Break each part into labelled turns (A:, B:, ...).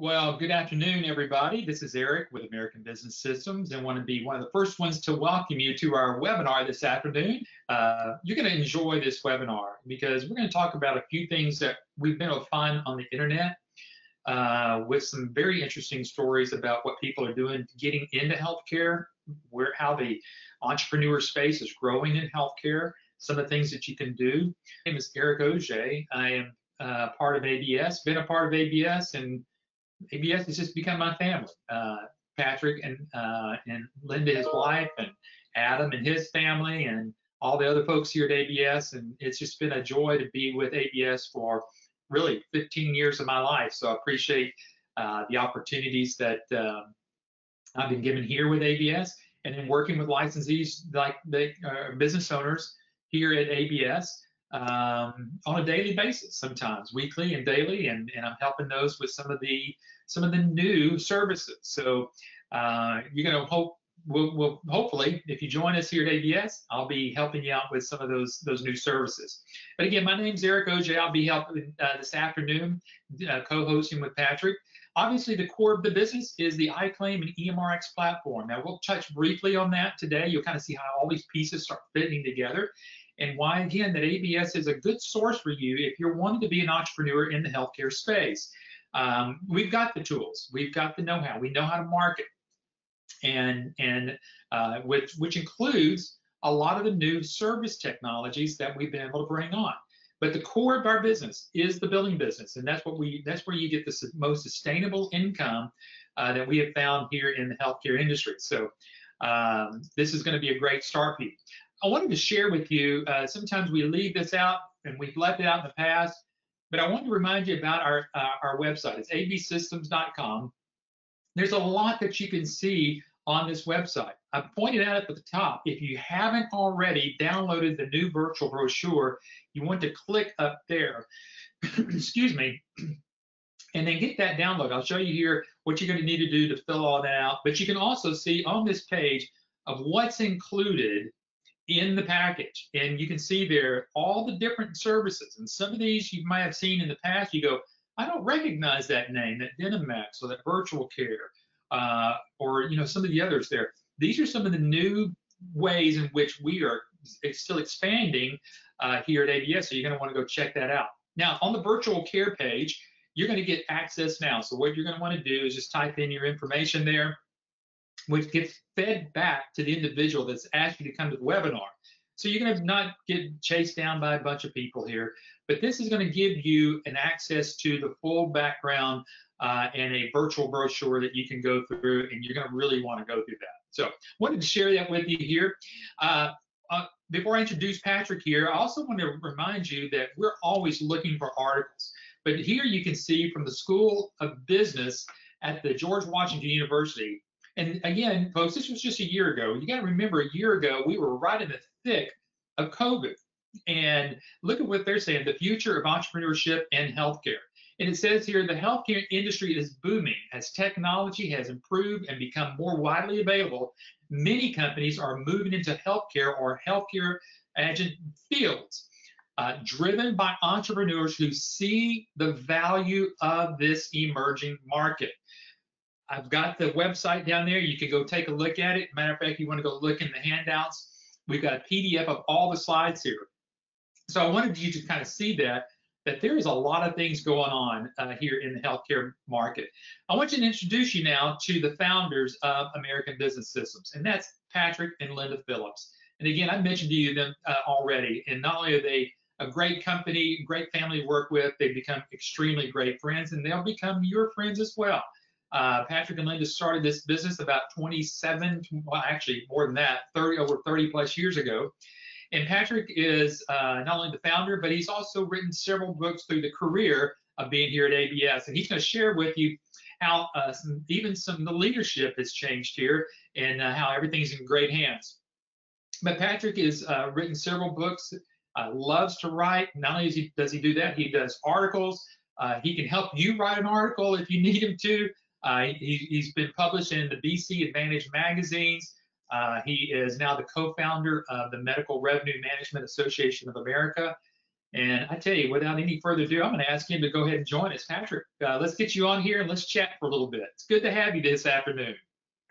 A: Well, good afternoon, everybody. This is Eric with American Business Systems and want to be one of the first ones to welcome you to our webinar this afternoon. You're going to enjoy this webinar because we're going to talk about a few things that we've been able to find on the internet with some very interesting stories about what people are doing getting into healthcare, how the entrepreneur space is growing in healthcare, some of the things that you can do. My name is Eric Auger. I am part of ABS, been a part of ABS, and ABS has just become my family. Patrick and Linda, his wife, and Adam and his family, and all the other folks here at ABS. And it's just been a joy to be with ABS for really 15 years of my life. So I appreciate the opportunities that I've been given here with ABS, and then working with licensees like the business owners here at ABS. On a daily basis, sometimes weekly and daily, and I'm helping those with some of the new services. So you're going to we'll hopefully, if you join us here at ABS, I'll be helping you out with some of those new services. But again, my name's Eric Auger. I'll be helping this afternoon, co-hosting with Patrick. Obviously, the core of the business is the iClaim and EMRX platform. Now, we'll touch briefly on that today. You'll kind of see how all these pieces start fitting together, and why, again, that ABS is a good source for you if you're wanting to be an entrepreneur in the healthcare space. We've got the tools, we've got the know-how, we know how to market, and which includes a lot of the new service technologies that we've been able to bring on. But the core of our business is the billing business, and that's where you get the most sustainable income that we have found here in the healthcare industry. So this is going to be a great start for you. I wanted to share with you, sometimes we leave this out, and we've left it out in the past, but I wanted to remind you about our website. It's absystems.com. There's a lot that you can see on this website. I've pointed out at the top, if you haven't already downloaded the new virtual brochure, you want to click up there, excuse me, and then get that download. I'll show you here what you're going to need to do to fill all that out, but you can also see on this page of what's included in the package, and you can see there all the different services, and some of these you might have seen in the past. You go, I don't recognize that name, that Dynamax or that virtual care, or some of the others there. These are some of the new ways in which we are still expanding here at ABS, so you're going to want to go check that out. Now, on the virtual care page, you're going to get access now. So what you're going to want to do is just type in your information there, which gets fed back to the individual that's asked you to come to the webinar. So you're going to not get chased down by a bunch of people here, but this is going to give you an access to the full background and a virtual brochure that you can go through, and you're going to really want to go through that. So wanted to share that with you here. Before I introduce Patrick here, I also want to remind you that we're always looking for articles. But here you can see from the School of Business at the George Washington University. And again, folks, this was just a year ago. You got to remember, a year ago, we were right in the thick of COVID. And look at what they're saying, the future of entrepreneurship and healthcare. And it says here, the healthcare industry is booming as technology has improved and become more widely available. Many companies are moving into healthcare or healthcare adjacent fields, driven by entrepreneurs who see the value of this emerging market. I've got the website down there. You can go take a look at it. Matter of fact, you want to go look in the handouts. We've got a PDF of all the slides here. So I wanted you to kind of see that there is a lot of things going on here in the healthcare market. I want to introduce you now to the founders of American Business Systems, and that's Patrick and Linda Phillips. And again, I mentioned to you them already, and not only are they a great company, great family to work with, they've become extremely great friends, and they'll become your friends as well. Patrick and Linda started this business about 27, well, actually more than that, over 30 plus years ago. And Patrick is not only the founder, but he's also written several books through the career of being here at ABS. And he's going to share with you how even some of the leadership has changed here, and how everything's in great hands. But Patrick has written several books, loves to write. Not only does he do that, he does articles. He can help you write an article if you need him to. He's been published in the BC Advantage magazines. He is now the co-founder of the Medical Revenue Management Association of America. And I tell you, without any further ado, I'm going to ask him to go ahead and join us. Patrick, let's get you on here and let's chat for a little bit. It's good to have you this afternoon.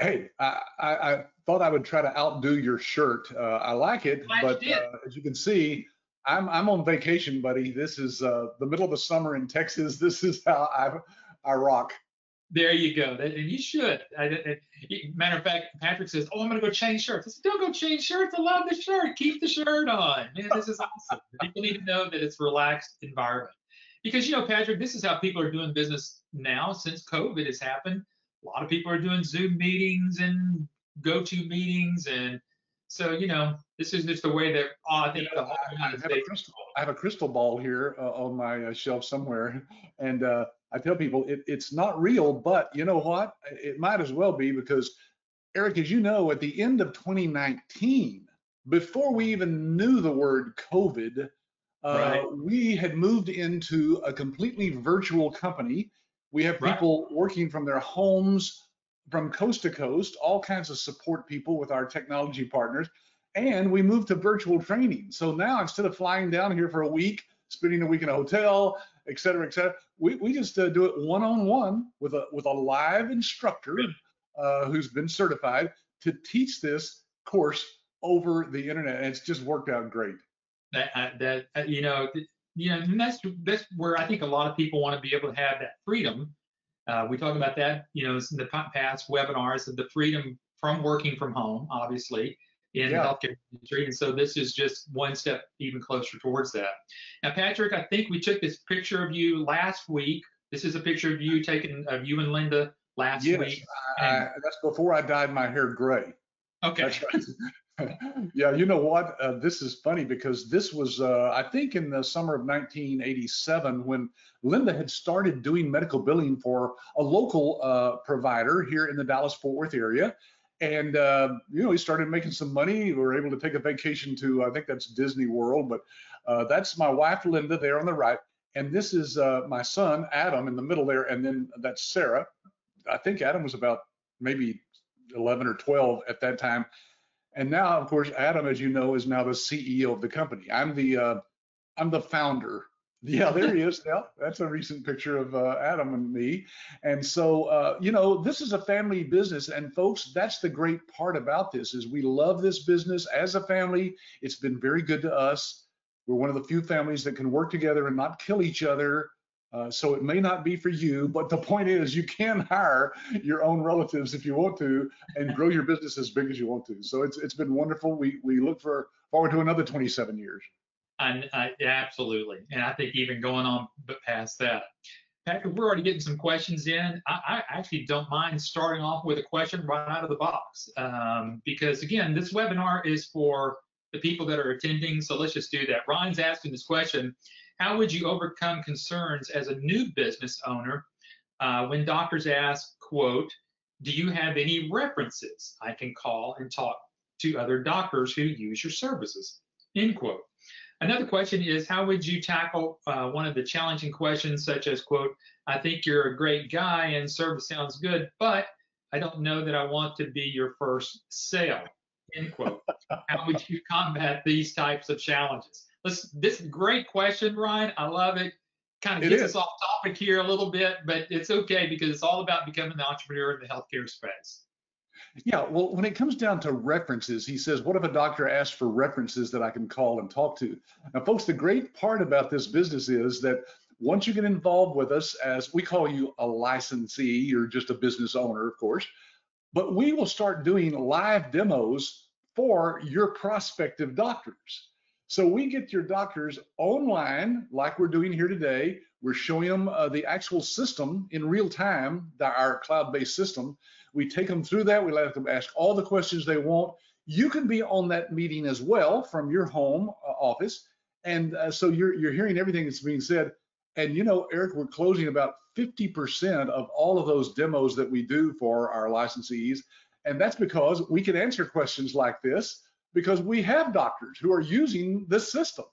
B: Hey, I thought I would try to outdo your shirt. I like it,
A: Glad you
B: but
A: did.
B: as you can see, I'm on vacation, buddy. This is the middle of the summer in Texas. This is how I rock.
A: There you go. And you should. Matter of fact, Patrick says, "Oh, I'm going to go change shirts." I said, "Don't go change shirts. I love the shirt. Keep the shirt on." Man, this is awesome. People need to know that it's a relaxed environment. Because, Patrick, this is how people are doing business now since COVID has happened. A lot of people are doing Zoom meetings and go-to meetings. And so, this is just the way that I think the whole United States.
B: I have a crystal ball here on my shelf somewhere, and I tell people it's not real, but you know what? It might as well be because, Eric, as you know, at the end of 2019, before we even knew the word COVID,
A: Right.
B: we had moved into a completely virtual company. We have
A: Right.
B: people working from their homes from coast to coast, all kinds of support people with our technology partners. And we moved to virtual training. So now instead of flying down here for a week, spending a week in a hotel, et cetera, we just do it one-on-one with a live instructor who's been certified to teach this course over the internet. And it's just worked out great.
A: And that's where I think a lot of people want to be able to have that freedom. We talk about that, in the past webinars of the freedom from working from home, obviously, in the
B: Yeah.
A: healthcare industry. And so this is just one step even closer towards that. Now, Patrick, I think we took this picture of you last week. This is a picture of you taken of you and Linda last
B: Yes,
A: week. And,
B: that's before I dyed my hair gray.
A: okay.
B: That's right. Yeah, you know what? This is funny because this was, I think, in the summer of 1987 when Linda had started doing medical billing for a local provider here in the Dallas-Fort Worth area. And, he started making some money. We were able to take a vacation to, I think that's Disney World, but that's my wife, Linda, there on the right. And this is my son, Adam, in the middle there. And then that's Sarah. I think Adam was about maybe 11 or 12 at that time. And now, of course, Adam, as you know, is now the CEO of the company. I'm the founder. Yeah, there he is. Yeah, that's a recent picture of Adam and me. And so, this is a family business. And folks, that's the great part about this is we love this business as a family. It's been very good to us. We're one of the few families that can work together and not kill each other. So it may not be for you, but the point is you can hire your own relatives if you want to and grow your business as big as you want to. So it's been wonderful. We look forward to another 27 years.
A: Absolutely. And I think even going on past that. Patrick, we're already getting some questions in. I actually don't mind starting off with a question right out of the box because, again, this webinar is for the people that are attending. So let's just do that. Ryan's asking this question. How would you overcome concerns as a new business owner when doctors ask, quote, "Do you have any references I can call and talk to other doctors who use your services?" End quote. Another question is, how would you tackle one of the challenging questions such as, quote, "I think you're a great guy and service sounds good, but I don't know that I want to be your first sale," end quote. How would you combat these types of challenges? This is a great question, Ryan. I love it. Kind of gets us off topic here a little bit, but it's okay because it's all about becoming an entrepreneur in the healthcare space.
B: Yeah, well, when it comes down to references, he says, what if a doctor asks for references that I can call and talk to? Now, folks, the great part about this business is that once you get involved with us, as we call you a licensee, you're just a business owner, of course, but we will start doing live demos for your prospective doctors. So we get your doctors online, like we're doing here today. We're showing them the actual system in real time, our cloud-based system. We take them through that. We let them ask all the questions they want. You can be on that meeting as well from your home office. And so you're hearing everything that's being said. And Eric, we're closing about 50% of all of those demos that we do for our licensees. And that's because we can answer questions like this because we have doctors who are using this system.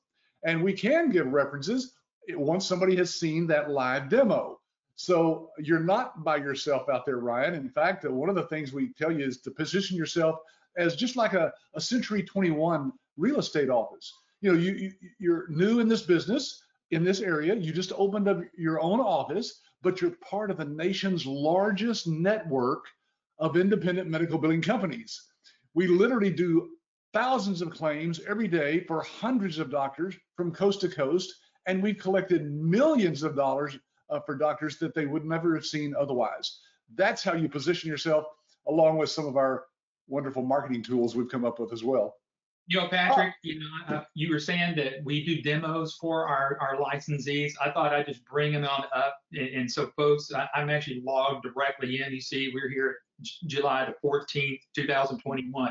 B: And we can give references once somebody has seen that live demo. So you're not by yourself out there, Ryan. In fact, one of the things we tell you is to position yourself as just like a Century 21 real estate office. you're new in this business, in this area. You just opened up your own office, but you're part of the nation's largest network of independent medical billing companies. We literally do thousands of claims every day for hundreds of doctors from coast to coast, and we've collected millions of dollars for doctors that they would never have seen otherwise. That's how you position yourself, along with some of our wonderful marketing tools we've come up with as well.
A: Patrick, you were saying that we do demos for our licensees. I thought I'd just bring them on up. And so, folks, I'm actually logged directly in. You see, we're here July the 14th, 2021.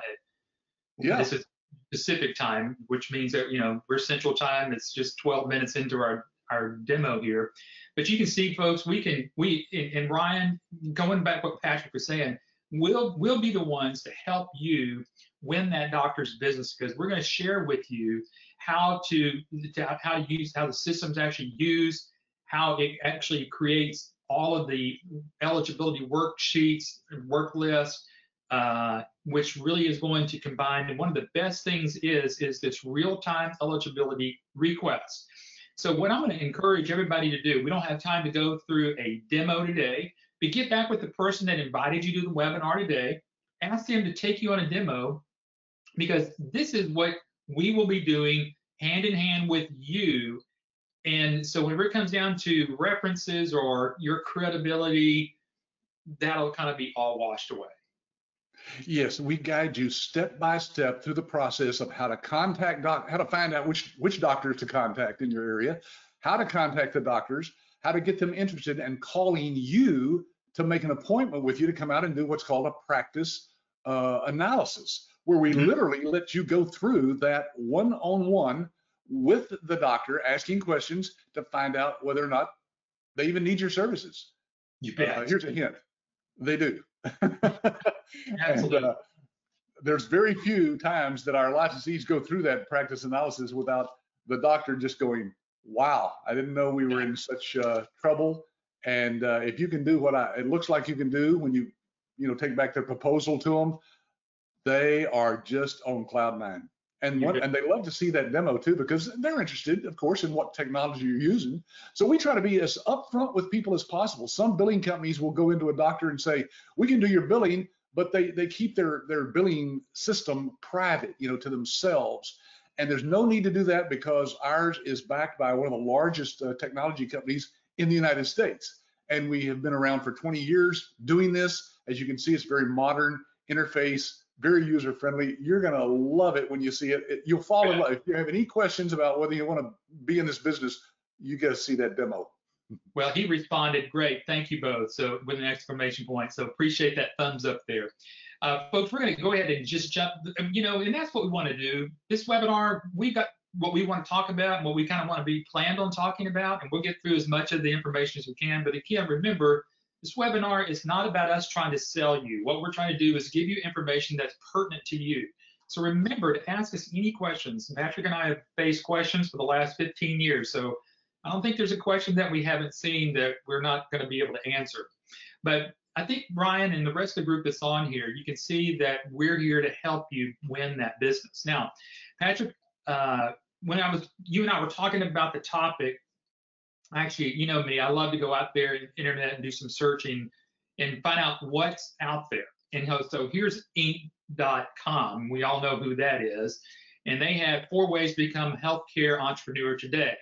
B: Yeah.
A: This is Pacific time, which means that, we're Central time. It's just 12 minutes into our demo here. But you can see, folks, and Ryan, going back what Patrick was saying, we'll be the ones to help you win that doctor's business, because we're going to share with you how the system's actually used, how it actually creates all of the eligibility worksheets, work lists, which really is going to combine. And one of the best things is this real-time eligibility request. So what I'm going to encourage everybody to do, we don't have time to go through a demo today, but get back with the person that invited you to the webinar today. Ask them to take you on a demo, because this is what we will be doing hand in hand with you. And so whenever it comes down to references or your credibility, that'll kind of be all washed away.
B: Yes, we guide you step by step through the process of how to contact how to find out which doctors to contact in your area, how to contact the doctors, how to get them interested, and calling you to make an appointment with you to come out and do what's called a practice analysis, where we literally let you go through that one-on-one with the doctor, asking questions to find out whether or not they even need your services.
A: You bet.
B: Here's a hint: they do.
A: Absolutely.
B: And, there's very few times that our licensees go through that practice analysis without the doctor just going, "Wow, I didn't know we were in such trouble." And if you can do what it looks like you can do when you take back their proposal to them, they are just on cloud nine. And they love to see that demo too, because they're interested, of course, in what technology you're using. So we try to be as upfront with people as possible. Some billing companies will go into a doctor and say, "We can do your billing," but they keep their billing system private, to themselves. And there's no need to do that, because ours is backed by one of the largest technology companies in the United States. And we have been around for 20 years doing this. As you can see, it's very modern interface, very user-friendly. You're going to love it when you see it. You'll fall in love. If you have any questions about whether you want to be in this business, you got to see that demo.
A: Well, he responded, "Great, thank you both." So with an exclamation point. So appreciate that thumbs up there. Folks, we're going to go ahead and just jump, and that's what we want to do. This webinar, we've got what we want to talk about and what we kind of want to be planned on talking about, and we'll get through as much of the information as we can. But again, remember, this webinar is not about us trying to sell you. What we're trying to do is give you information that's pertinent to you. So remember to ask us any questions. Patrick and I have faced questions for the last 15 years. So I don't think there's a question that we haven't seen that we're not going to be able to answer. But I think Brian and the rest of the group that's on here, you can see that we're here to help you win that business. Now, Patrick, when you and I were talking about the topic, actually, you know me, I love to go out there in the internet and do some searching and find out what's out there. And so here's Inc.com. We all know who that is. And they have 4 ways to become a healthcare entrepreneur today.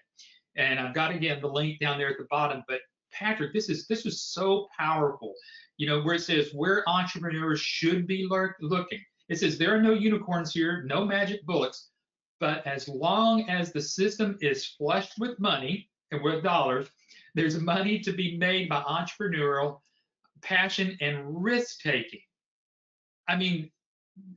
A: And I've got, again, the link down there at the bottom. But Patrick, this is so powerful. Where it says where entrepreneurs should be looking. It says there are no unicorns here, no magic bullets. But as long as the system is flushed with money and with dollars, there's money to be made by entrepreneurial passion and risk taking. I mean,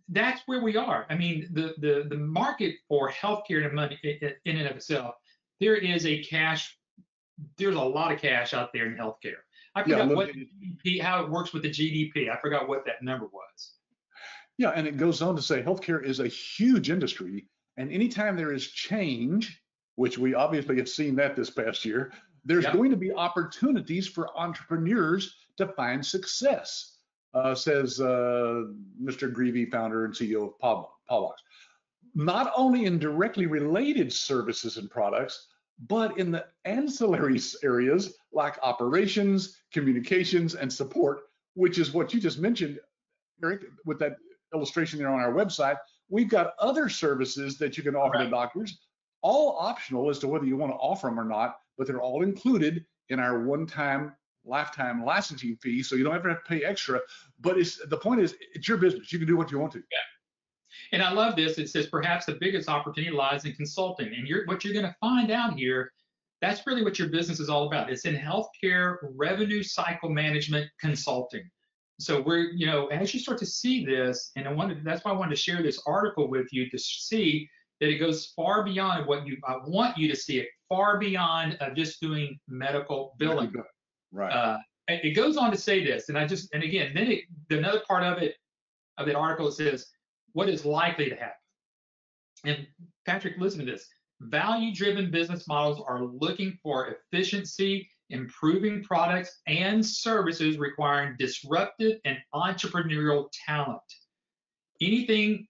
A: that's where we are. I mean, the market for healthcare and money in and of itself, there's a lot of cash out there in healthcare. I forgot what GDP, how it works with the GDP. I forgot what that number was.
B: Yeah, and it goes on to say healthcare is a huge industry, and anytime there is change, which we obviously have seen that this past year, there's going to be opportunities for entrepreneurs to find success, says Mr. Greevy, founder and CEO of Pawbox. not only in directly related services and products, but in the ancillary areas like operations, communications, and support, which is what you just mentioned, Eric, with that illustration there on our website. We've got other services that you can offer to doctors, all optional as to whether you want to offer them or not, but they're all included in our one-time lifetime licensing fee, so you don't ever have to pay extra. But the point is, it's your business. You can do what you want to.
A: Yeah. And I love this. It says perhaps the biggest opportunity lies in consulting. And what you're going to find out here, that's really what your business is all about. It's in healthcare revenue cycle management consulting. So as you start to see this, and that's why I wanted to share this article with you to see that it goes far beyond I want you to see it far beyond just doing medical billing.
B: Right.
A: It goes on to say this, and again, then another part of that article, it says what is likely to happen. And Patrick, listen to this. Value-driven business models are looking for efficiency, improving products and services requiring disruptive and entrepreneurial talent. Anything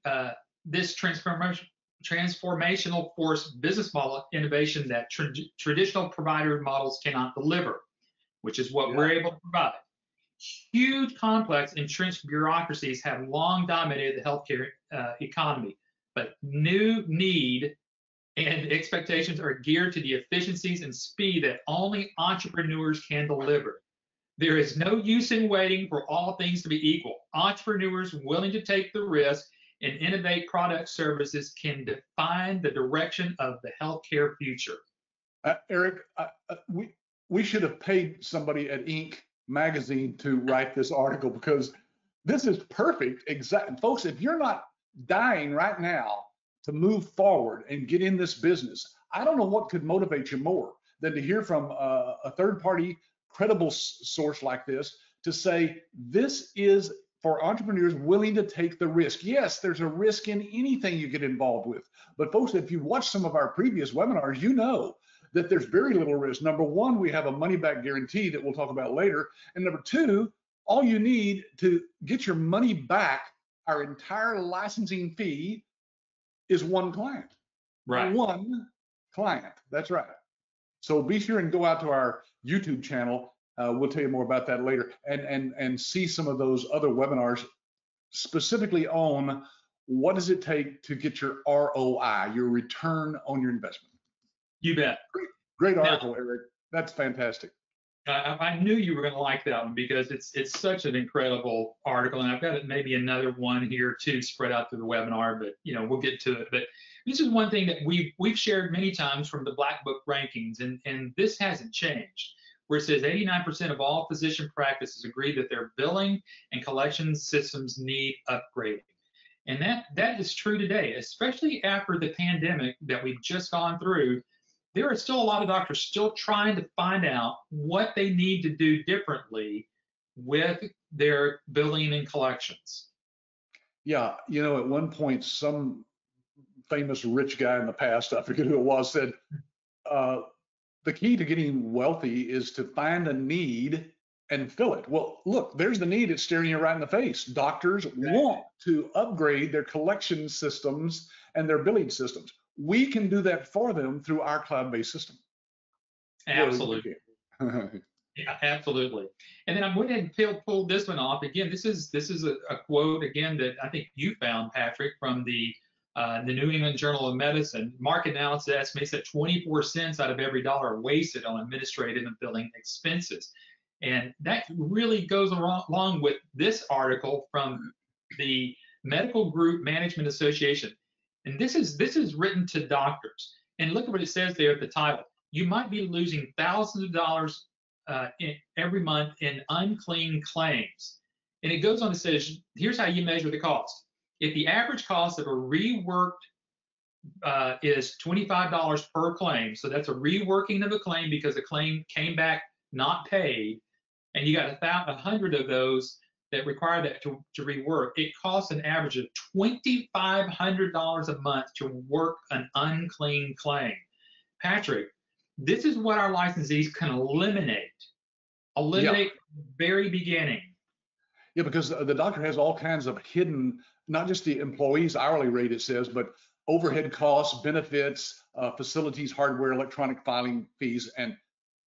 A: this transformational force business model innovation that traditional provider models cannot deliver, which is what we're able to provide. Huge, complex, entrenched bureaucracies have long dominated the healthcare economy, but new need and expectations are geared to the efficiencies and speed that only entrepreneurs can deliver. There is no use in waiting for all things to be equal. Entrepreneurs willing to take the risk and innovate product services can define the direction of the healthcare future.
B: Eric, we should have paid somebody at Inc. magazine to write this article, because this is perfect. Exactly, folks, if you're not dying right now to move forward and get in this business, I don't know what could motivate you more than to hear from a third-party credible source like this to say this is for entrepreneurs willing to take the risk. Yes, there's a risk in anything you get involved with, but folks, if you've watched some of our previous webinars, you know that there's very little risk. Number one, we have a money-back guarantee that we'll talk about later. And number two, all you need to get your money back, our entire licensing fee, is one client.
A: Right.
B: One client. That's right. So be sure and go out to our YouTube channel. We'll tell you more about that later, and see some of those other webinars specifically on what does it take to get your ROI, your return on your investment.
A: You bet.
B: Great article, Eric. That's fantastic.
A: I knew you were going to like that one, because it's such an incredible article, and I've got maybe another one here too spread out through the webinar, but we'll get to it. But this is one thing that we've shared many times from the Black Book rankings, and this hasn't changed, where it says 89% of all physician practices agree that their billing and collection systems need upgrading. And that is true today, especially after the pandemic that we've just gone through. There are still a lot of doctors still trying to find out what they need to do differently with their billing and collections.
B: Yeah, at one point, some famous rich guy in the past, I forget who it was, said, the key to getting wealthy is to find a need and fill it. Well, look, there's the need. It's staring you right in the face. Doctors want to upgrade their collection systems and their billing systems. We can do that for them through our cloud-based system.
A: Absolutely. Yeah, absolutely. And then I went ahead and pulled this one off. Again, this is a quote again that I think you found, Patrick, from the New England Journal of Medicine. Market analysis estimates that 24 cents out of every dollar wasted on administrative and billing expenses. And that really goes along with this article from the Medical Group Management Association. And this is written to doctors. And look at what it says there at the title. You might be losing thousands of dollars every month in unclean claims. And it goes on to say, here's how you measure the cost. If the average cost of a reworked is $25 per claim, so that's a reworking of a claim because the claim came back not paid, and you got 100 of those that require that to rework, it costs an average of $2,500 a month to work an unclean claim. Patrick, this is what our licensees can eliminate from the very beginning.
B: Yeah, because the doctor has all kinds of hidden, not just the employee's hourly rate, it says, but overhead costs, benefits, facilities, hardware, electronic filing fees, and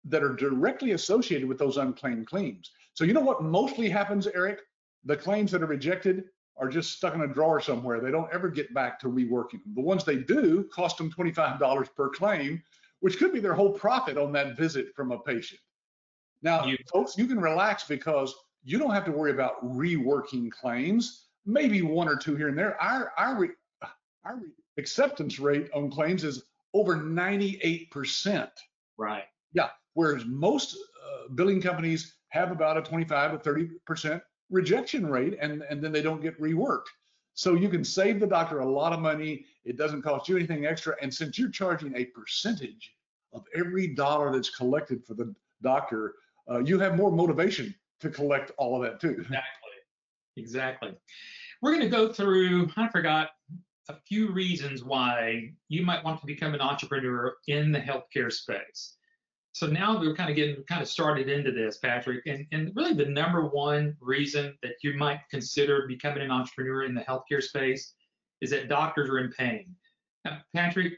B: that are directly associated with those unclaimed claims. So you know what mostly happens, Eric? The claims that are rejected are just stuck in a drawer somewhere. They don't ever get back to reworking them. The ones they do cost them $25 per claim, which could be their whole profit on that visit from a patient. Now, folks, you can relax because you don't have to worry about reworking claims, maybe one or two here and there. Our acceptance rate on claims is over 98%.
A: Right.
B: Yeah, whereas most billing companies have about a 25 to 30% rejection rate, and then they don't get reworked. So you can save the doctor a lot of money. It doesn't cost you anything extra. And since you're charging a percentage of every dollar that's collected for the doctor, you have more motivation to collect all of that too.
A: Exactly. We're going to go through, I forgot, a few reasons why you might want to become an entrepreneur in the healthcare space. So now we're kind of getting started into this, Patrick, and really the number one reason that you might consider becoming an entrepreneur in the healthcare space is that doctors are in pain. Now, Patrick,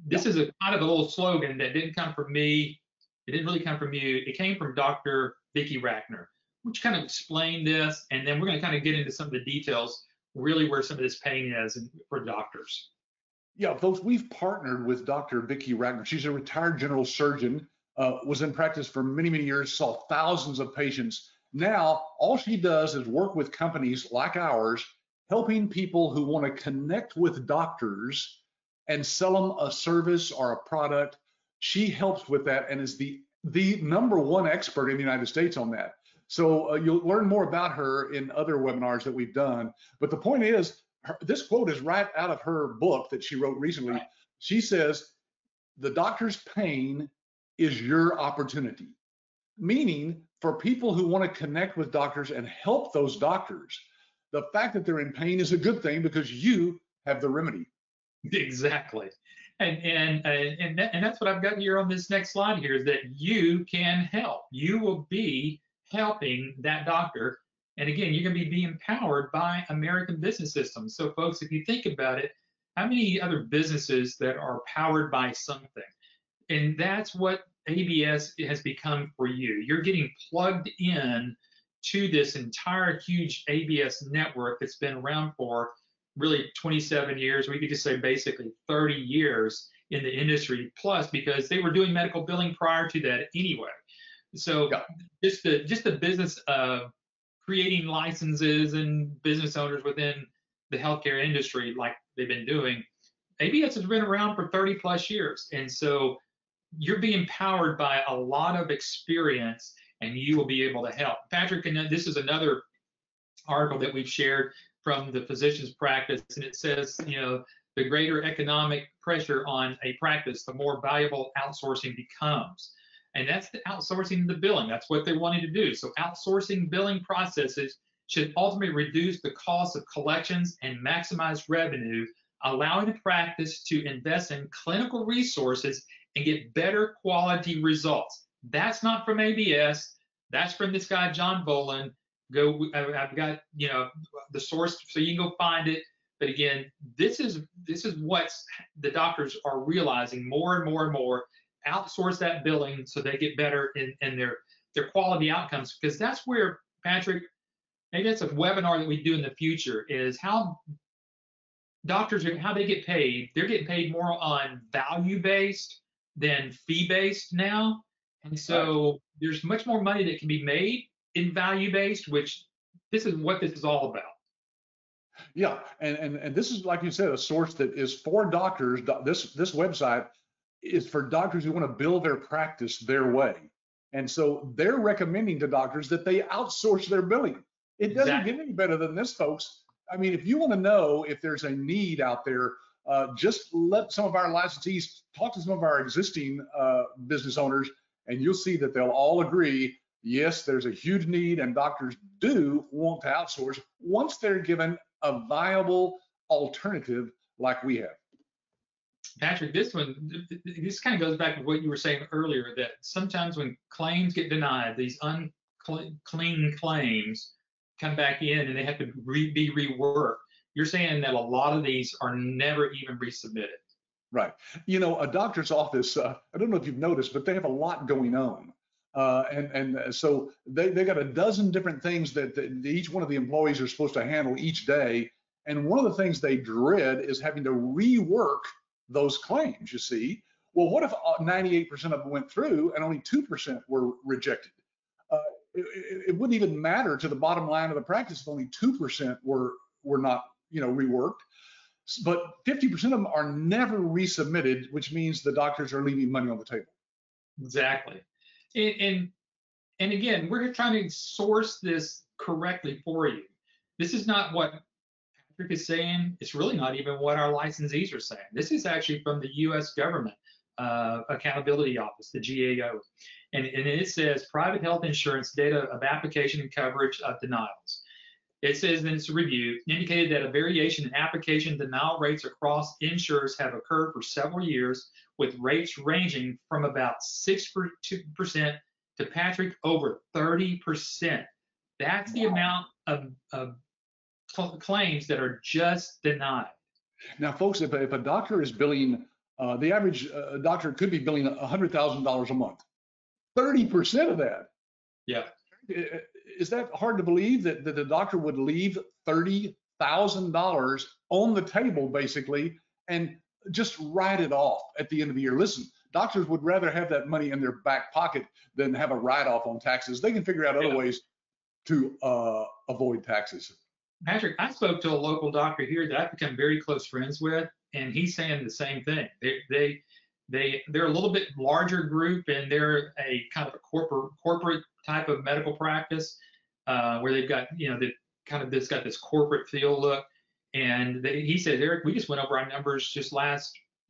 A: this is a kind of a little slogan that didn't come from me. It didn't really come from you. It came from Dr. Vicki Rackner, which kind of explained this, and then we're going to kind of get into some of the details, really where some of this pain is for doctors.
B: Yeah, folks, we've partnered with Dr. Vicki Rackner. She's a retired general surgeon. Was in practice for many, many years, saw thousands of patients. Now, all she does is work with companies like ours, helping people who want to connect with doctors and sell them a service or a product. She helps with that and is the number one expert in the United States on that. So you'll learn more about her in other webinars that we've done. But the point is, this quote is right out of her book that she wrote recently. Right. She says, the doctor's pain is your opportunity, meaning for people who want to connect with doctors and help those doctors, the fact that they're in pain is a good thing because you have the remedy.
A: Exactly. And that's what I've got here on this next slide here is that you can help. You will be helping that doctor. And again, you're going to be empowered by American business systems. So folks, if you think about it, how many other businesses that are powered by something? And that's what ABS has become for you. You're getting plugged in to this entire huge ABS network that's been around for really 27 years. We could just say basically 30 years in the industry plus, because they were doing medical billing prior to that anyway. So just the business of creating licenses and business owners within the healthcare industry like they've been doing, ABS has been around for 30 plus years. And so you're being powered by a lot of experience and you will be able to help. Patrick, and this is another article that we've shared from the physician's practice, and it says, the greater economic pressure on a practice, the more valuable outsourcing becomes. And that's the outsourcing the billing. That's what they're wanting to do. So outsourcing billing processes should ultimately reduce the cost of collections and maximize revenue, allowing the practice to invest in clinical resources and get better quality results. That's not from ABS. That's from this guy, John Boland. I've got, the source so you can go find it. But again, this is what the doctors are realizing more and more and more. Outsource that billing so they get better in their quality outcomes. Because that's where, Patrick, maybe that's a webinar that we do in the future, is how doctors how they get paid. They're getting paid more on value-based than fee-based now. And so there's much more money that can be made in value-based, which this is what this is all about.
B: Yeah, and this is, like you said, a source that is for doctors. This website is for doctors who want to build their practice their way. And so they're recommending to doctors that they outsource their billing. It doesn't get any better than this, folks. I mean, if you want to know if there's a need out there, just let some of our licensees talk to some of our existing business owners, and you'll see that they'll all agree, yes, there's a huge need, and doctors do want to outsource once they're given a viable alternative like we have.
A: Patrick, this kind of goes back to what you were saying earlier, that sometimes when claims get denied, these unclean claims come back in and they have to be reworked. you're saying that a lot of these are never even resubmitted.
B: Right. You know, a doctor's office, I don't know if you've noticed, but they have a lot going on. So they got a dozen different things that each one of the employees are supposed to handle each day. And one of the things they dread is having to rework those claims, you see. Well, what if 98% of them went through and only 2% were rejected? Uh, it wouldn't even matter to the bottom line of the practice if only 2% were not, reworked. But 50% of them are never resubmitted, which means the doctors are leaving money on the table.
A: Exactly. And and again, we're trying to source this correctly for you. This is not what Patrick is saying. It's really not even what our licensees are saying. This is actually from the U.S. government accountability office, the GAO. And it says private health insurance data of application and coverage of denials. It says in its review, indicated that a variation in application denial rates across insurers have occurred for several years, with rates ranging from about 6% to Patrick over 30%. That's the amount of claims that are just denied.
B: Now, folks, if a doctor is billing, the average doctor could be billing $100,000 a month. 30% of that.
A: Yeah.
B: Is that hard to believe that the doctor would leave $30,000 on the table, basically, and just write it off at the end of the year? Listen, doctors would rather have that money in their back pocket than have a write-off on taxes. They can figure out other ways to avoid taxes.
A: Patrick, I spoke to a local doctor here that I've become very close friends with, and he's saying the same thing. They're a little bit larger group, and they're a kind of a corporate type of medical practice where they've got, they've got this corporate feel look. And he said, Eric, we just went over our numbers just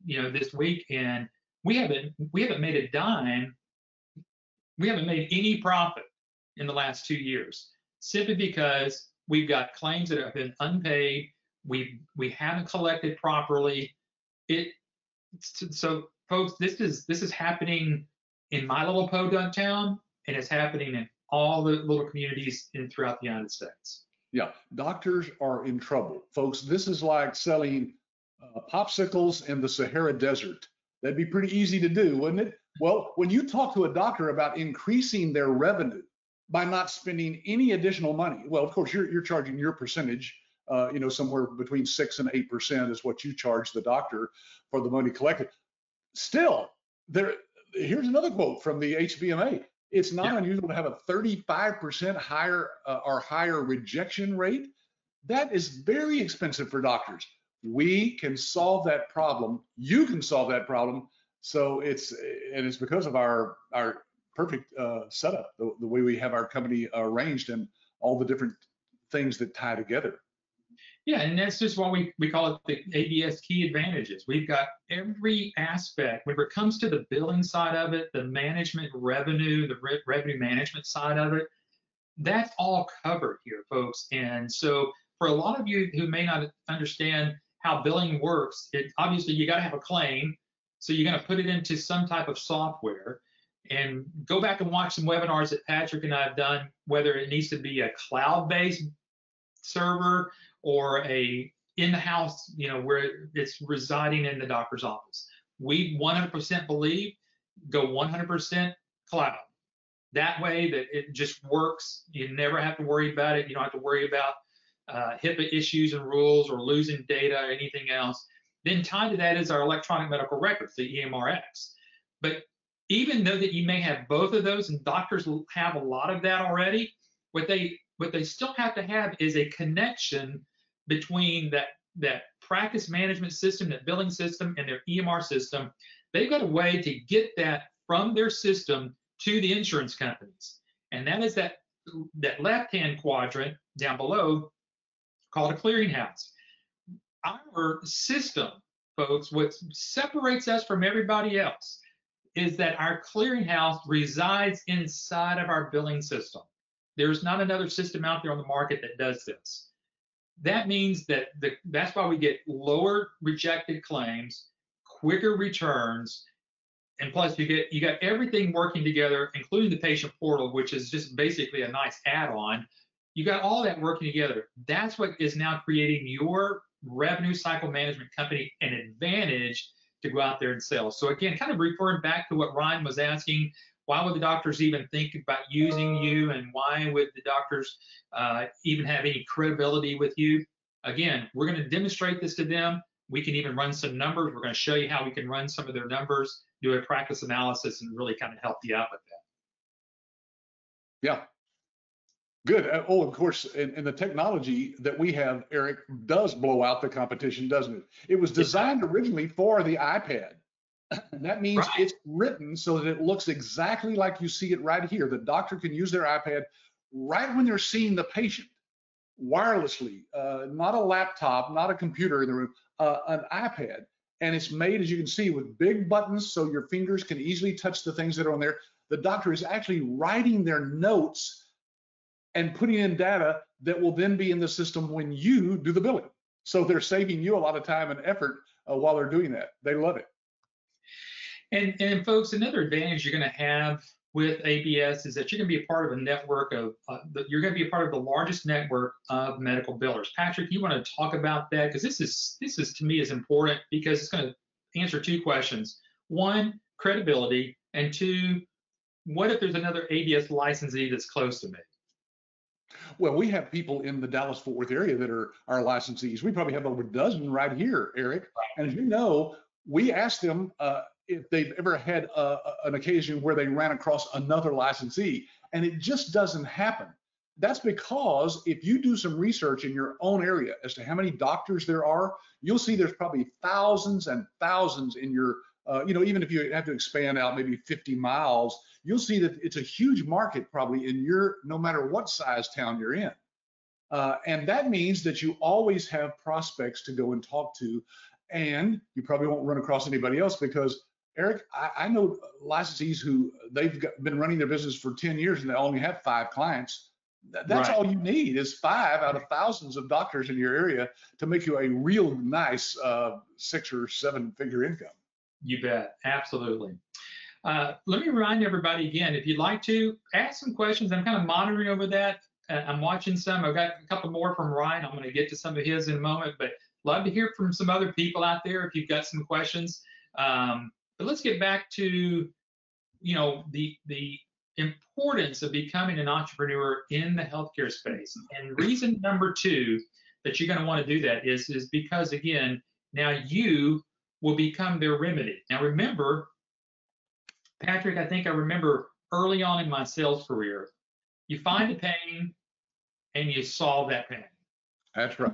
A: this week, and we haven't made a dime. We haven't made any profit in the last 2 years, simply because we've got claims that have been unpaid. We haven't collected properly. So folks, this is happening in my little podunk town, and it's happening in all the little communities throughout the United States.
B: Yeah, doctors are in trouble, folks. This is like selling popsicles in the Sahara Desert. That'd be pretty easy to do, wouldn't it? Well, when you talk to a doctor about increasing their revenue by not spending any additional money, well, of course, you're charging your percentage. Somewhere between 6 and 8% is what you charge the doctor for the money collected. Still, here's another quote from the HBMA. It's not unusual to have a 35% higher rejection rate. That is very expensive for doctors. We can solve that problem. You can solve that problem. So it's because of our perfect setup, the way we have our company arranged and all the different things that tie together.
A: Yeah, and that's just why we call it the ABS key advantages. We've got every aspect. When it comes to the billing side of it, the management revenue, the revenue management side of it, that's all covered here, folks. And so for a lot of you who may not understand how billing works, obviously you got to have a claim. So you're going to put it into some type of software, and go back and watch some webinars that Patrick and I have done, whether it needs to be a cloud-based server or a in-house, where it's residing in the doctor's office. We 100% believe go 100% cloud. That way that it just works. You never have to worry about it. You don't have to worry about HIPAA issues and rules or losing data or anything else. Then tied to that is our electronic medical records, the EMRX. But even though that you may have both of those, and doctors have a lot of that already, what they still have to have is a connection between that practice management system, that billing system, and their EMR system. They've got a way to get that from their system to the insurance companies. And that is that left-hand quadrant down below called a clearinghouse. Our system, folks, what separates us from everybody else is that our clearinghouse resides inside of our billing system. There's not another system out there on the market that does this. That means that that's why we get lower rejected claims, quicker returns, and plus you got everything working together, including the patient portal, which is just basically a nice add-on You got all that working together. That's what is now creating your revenue cycle management company an advantage to go out there and sell. So again, kind of referring back to what Ryan was asking, why would the doctors even think about using you, and why would the doctors even have any credibility with you? Again, we're going to demonstrate this to them. We can even run some numbers. We're going to show you how we can run some of their numbers, do a practice analysis, and really kind of help you out with that.
B: Yeah. Good. Oh, of course, and the technology that we have, Eric, does blow out the competition, doesn't it? It was designed originally for the iPad. And that means it's written so that it looks exactly like you see it right here. The doctor can use their iPad right when they're seeing the patient wirelessly, not a laptop, not a computer in the room, an iPad. And it's made, as you can see, with big buttons so your fingers can easily touch the things that are on there. The doctor is actually writing their notes and putting in data that will then be in the system when you do the billing. So they're saving you a lot of time and effort while they're doing that. They love it.
A: And folks, another advantage you're going to have with ABS is that you're going to be a part of a network of, you're going to be a part of the largest network of medical billers. Patrick, you want to talk about that? Because this is to me is important, because it's going to answer two questions. One, credibility, and two, what if there's another ABS licensee that's close to me?
B: Well, we have people in the Dallas-Fort Worth area that are our licensees. We probably have over a dozen right here, Eric. And as you know, we asked them if they've ever had an occasion where they ran across another licensee, and it just doesn't happen. That's because if you do some research in your own area as to how many doctors there are, you'll see there's probably thousands and thousands in your, even if you have to expand out maybe 50 miles, you'll see that it's a huge market probably in your, no matter what size town you're in. And that means that you always have prospects to go and talk to, and you probably won't run across anybody else because, Eric, I know licensees who been running their business for 10 years and they only have 5 clients. That's all you need is 5 out of thousands of doctors in your area to make you a real nice 6 or 7 figure income.
A: You bet. Absolutely. Let me remind everybody again, if you'd like to ask some questions, I'm kind of monitoring over that. I'm watching some. I've got a couple more from Ryan. I'm going to get to some of his in a moment, but love to hear from some other people out there if you've got some questions. But let's get back to, the importance of becoming an entrepreneur in the healthcare space. And reason number 2 that you're going to want to do that is because, again, now you will become their remedy. Now, remember, Patrick, I think I remember early on in my sales career, you find a pain and you solve that pain.
B: That's right.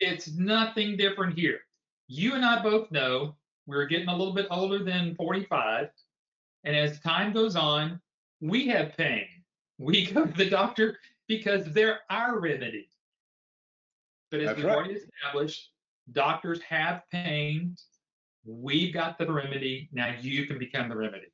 A: It's nothing different here. You and I both know we're getting a little bit older than 45. And as time goes on, we have pain. We go to the doctor because they're our remedy. But as we've already established, doctors have pain. We've got the remedy. Now you can become the remedy.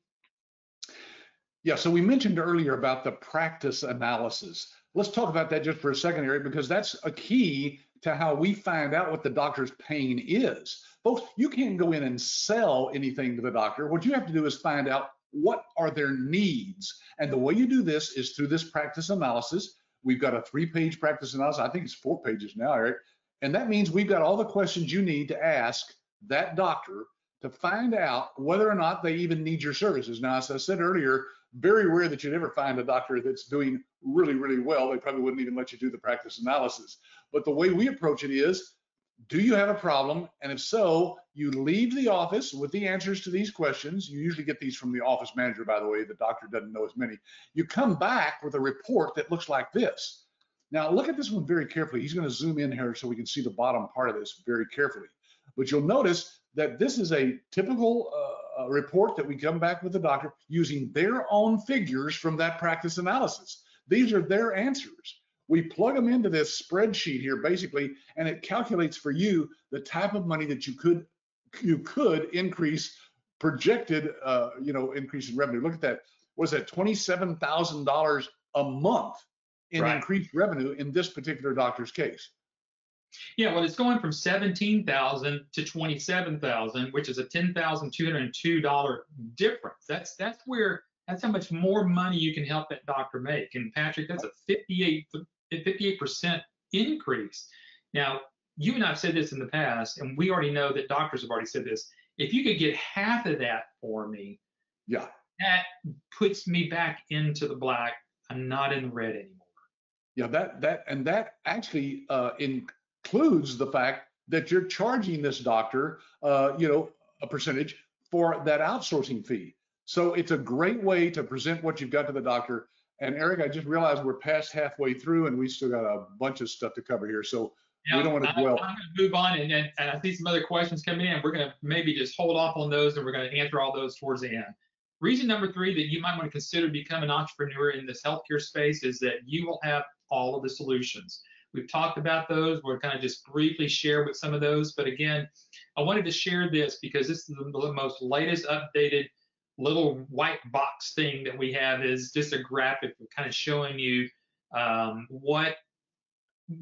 B: Yeah, so we mentioned earlier about the practice analysis. Let's talk about that just for a second, Eric, because that's a key to how we find out what the doctor's pain is. Folks, you can't go in and sell anything to the doctor. What you have to do is find out what are their needs. And the way you do this is through this practice analysis. We've got a 3-page practice analysis. I think it's 4 pages now, Eric. And that means we've got all the questions you need to ask that doctor to find out whether or not they even need your services. Now, as I said earlier, very rare that you'd ever find a doctor that's doing really, really well. They probably wouldn't even let you do the practice analysis. But the way we approach it is, do you have a problem? And if so, you leave the office with the answers to these questions. You usually get these from the office manager, by the way. The doctor doesn't know as many. You come back with a report that looks like this. Now, look at this one very carefully. He's going to zoom in here so we can see the bottom part of this very carefully. But you'll notice that this is a typical report that we come back with the doctor using their own figures from that practice analysis. These are their answers. We plug them into this spreadsheet here basically, and it calculates for you the type of money that you could increase, projected increase in revenue. Look at that. What is that? $27,000 a month in increased revenue in this particular doctor's case.
A: Yeah, well, it's going from $17,000 to $27,000, which is a $10,202 difference. That's how much more money you can help that doctor make. And Patrick, that's a 58% increase. Now, you and I have said this in the past, and we already know that doctors have already said this. If you could get half of that for me,
B: Yeah.
A: that puts me back into the black. I'm not in the red anymore.
B: Yeah, that actually includes the fact that you're charging this doctor, a percentage for that outsourcing fee. So it's a great way to present what you've got to the doctor. And Eric, I just realized we're past halfway through, and we still got a bunch of stuff to cover here. So we
A: Now,
B: don't want to dwell.
A: I'm going to move on, and I see some other questions coming in. We're going to maybe just hold off on those, and we're going to answer all those towards the end. Reason number 3 that you might want to consider becoming an entrepreneur in this healthcare space is that you will have all of the solutions. We've talked about those. We're kind of just briefly share with some of those. But again, I wanted to share this because this is the most latest updated little white box thing that we have is just a graphic kind of showing you what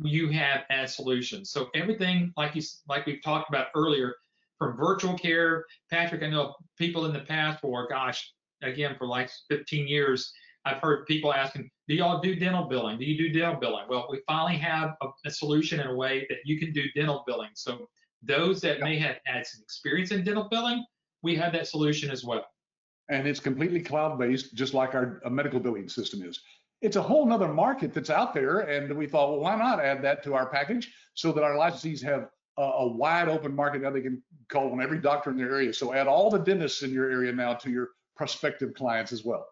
A: you have as solutions. So everything like we've talked about earlier, from virtual care, Patrick, I know people in the past for, gosh, again, for like 15 years, I've heard people asking, do y'all do dental billing? Do you do dental billing? Well, we finally have a solution in a way that you can do dental billing. So those that may have had some experience in dental billing, we have that solution as well.
B: And it's completely cloud-based, just like our medical billing system is. It's a whole nother market that's out there, and we thought, well, why not add that to our package so that our licensees have a wide open market now they can call on every doctor in their area. So add all the dentists in your area now to your prospective clients as well.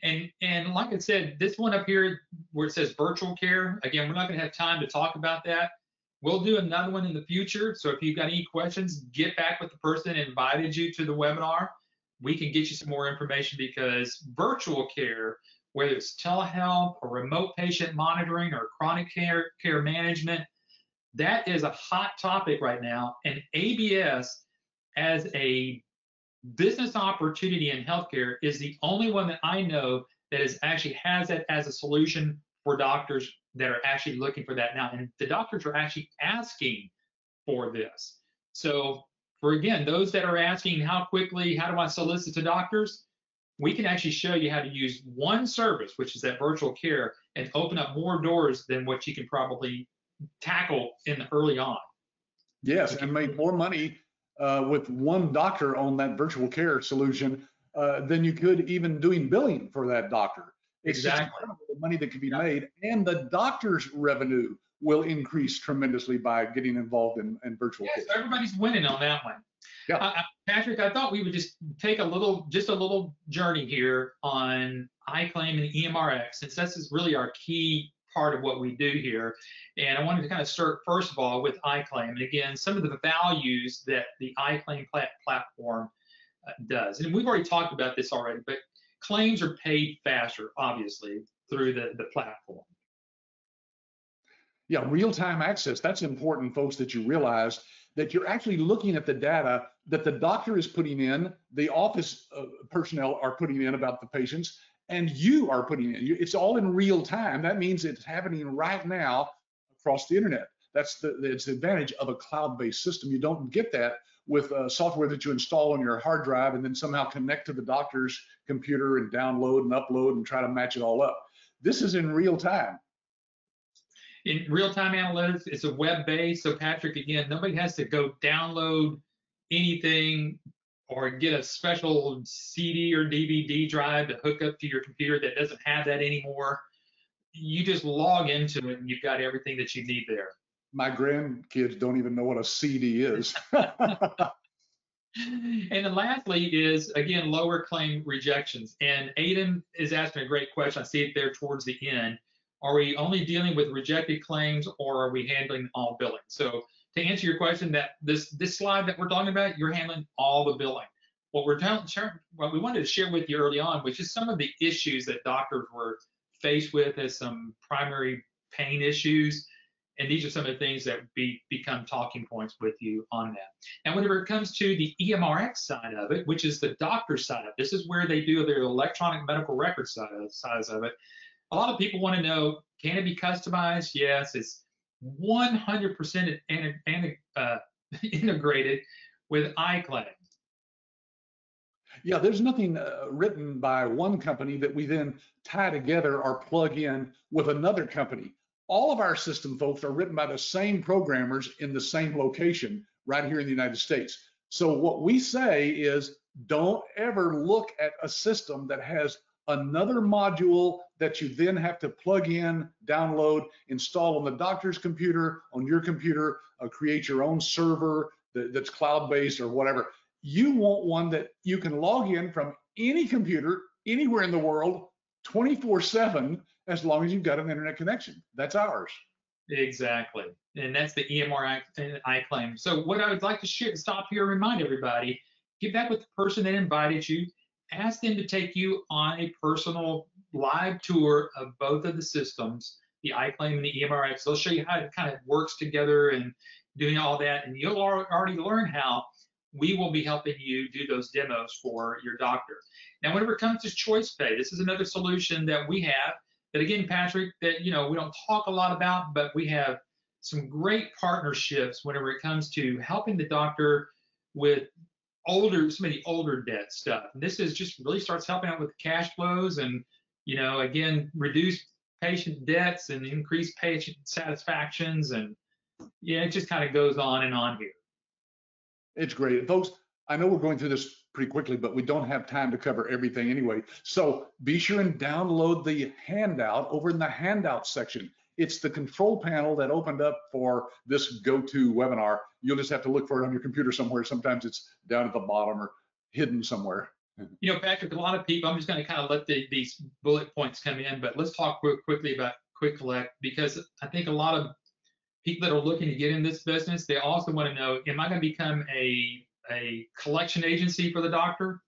A: And like I said, this one up here where it says virtual care, again, we're not going to have time to talk about that. We'll do another one in the future. So if you've got any questions, get back with the person that invited you to the webinar. We can get you some more information because virtual care, whether it's telehealth or remote patient monitoring or chronic care management, that is a hot topic right now. And ABS, as a business opportunity in healthcare, is the only one that I know that actually has that as a solution for doctors that are actually looking for that now. And the doctors are actually asking for this. So for, again, those that are asking how quickly, how do I solicit to doctors? We can actually show you how to use one service, which is that virtual care, and open up more doors than what you can probably tackle in early on.
B: Yes, and make more money with one doctor on that virtual care solution than you could even doing billing for that doctor. It's
A: exactly.
B: Just incredible the money that can be made, and the doctor's revenue will increase tremendously by getting involved in virtual care.
A: So everybody's winning on that one.
B: Yeah.
A: Patrick, I thought we would just take a little journey here on iClaim and EMRX, since this is really our key part of what we do here. And I wanted to kind of start, first of all, with iClaim. And again, some of the values that the iClaim platform does. And we've already talked about this already, but claims are paid faster, obviously, through the platform.
B: Yeah, real-time access. That's important, folks, that you realize that you're actually looking at the data that the doctor is putting in, the office personnel are putting in about the patients, and you are putting in. It's all in real time. That means it's happening right now across the internet. That's the advantage of a cloud-based system. You don't get that with software that you install on your hard drive and then somehow connect to the doctor's computer and download and upload and try to match it all up. This is in real time.
A: In real-time analytics, it's a web-based. So Patrick, again, nobody has to go download anything or get a special CD or DVD drive to hook up to your computer that doesn't have that anymore. You just log into it and you've got everything that you need there.
B: My grandkids don't even know what a CD is.
A: And then lastly is, again, lower claim rejections. And Aiden is asking a great question. I see it there towards the end. Are we only dealing with rejected claims, or are we handling all billing? So to answer your question, that this slide that we're talking about, you're handling all the billing. What we wanted to share with you early on, which is some of the issues that doctors were faced with as some primary pain issues. And these are some of the things that become talking points with you on that. And whenever it comes to the EMRX side of it, which is the doctor side, this is where they do their electronic medical record side of it. A lot of people want to know, can it be customized? Yes, it's 100% integrated with iClaim.
B: Yeah, there's nothing written by one company that we then tie together or plug in with another company. All of our system, folks, are written by the same programmers in the same location right here in the United States. So what we say is, don't ever look at a system that has another module that you then have to plug in, download, install on the doctor's computer, on your computer, create your own server that's cloud-based or whatever. You want one that you can log in from any computer, anywhere in the world, 24/7, as long as you've got an internet connection. That's ours.
A: Exactly. And that's the EMR I claim. So what I would like to stop here and remind everybody, get back with the person that invited you, ask them to take you on a personal live tour of both of the systems, the iClaim and the EMRX. They'll show you how it kind of works together and doing all that. And you'll already learn how we will be helping you do those demos for your doctor. Now, whenever it comes to choice pay, this is another solution that we have that, again, Patrick, that, you know, we don't talk a lot about, but we have some great partnerships whenever it comes to helping the doctor with some of the older debt stuff. And this is just really starts helping out with cash flows and, you know, again, reduce patient debts and increase patient satisfactions. And yeah, it just kind of goes on and on here.
B: It's great. Folks, I know we're going through this pretty quickly, but we don't have time to cover everything anyway. So be sure and download the handout over in the handout section. It's the control panel that opened up for this go-to webinar. You'll just have to look for it on your computer somewhere. Sometimes it's down at the bottom or hidden somewhere.
A: You know, Patrick, a lot of people, I'm just going to kind of let these bullet points come in, but let's talk quickly about Quick Collect, because I think a lot of people that are looking to get in this business, they also want to know, am I going to become a collection agency for the doctor?